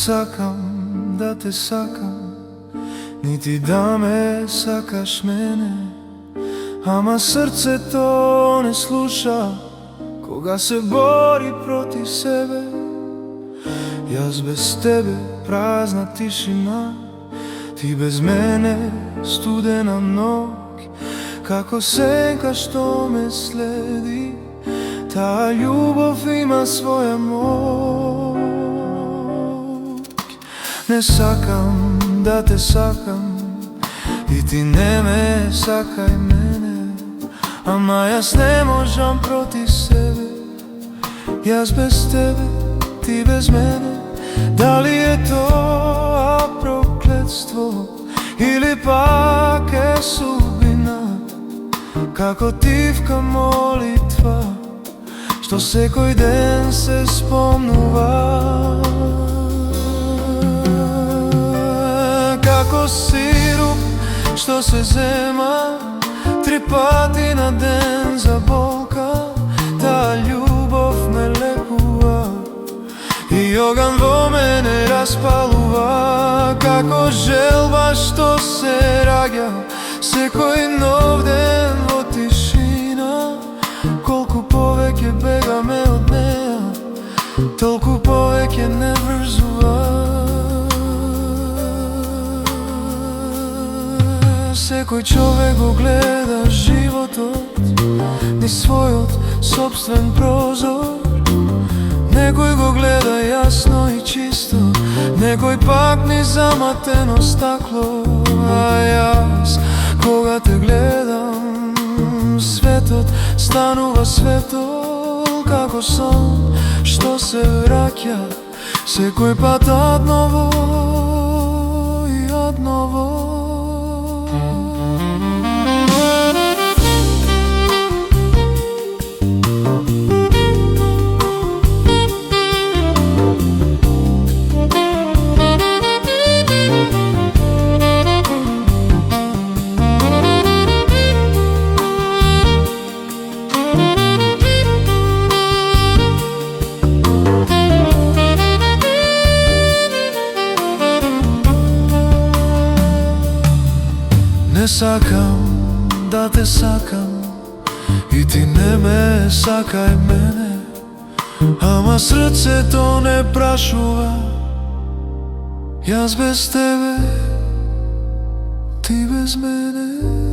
сакам да те сакам, нити да ме сакаш мене. Ама срцето не слуша кога се бори против себе. Јас без тебе празна тишина, ти без мене студена ноќ. Како сенка што ме следи, таа љубов има своја моќ. Не сакам да те сакам и ти не ме сакај мене. Ама јас не можам против себе, јас без тебе, ти без мене. Дали е тоа проклетство или пак е судбина, како тивка молитва што секој ден се спомнува. Како сируп што се зема 3 пати на ден за болка, таа љубов ме лекува и оган во мене распалува. Како желба што се раѓа секој нов ден во тишина, колку повеќе бегаме од неа, толку повеќе не врзува. Секој човек го гледа животот низ својот собствен прозор. Некој го гледа јасно и чисто, некој пак низ заматено стакло. А јас кога те гледам, светот станува светол, како сон што се враќа секој пат одново и одново. Не сакам да те сакам и ти не ме сакај мене. Ама срцето не прашува, јас без тебе, ти без мене.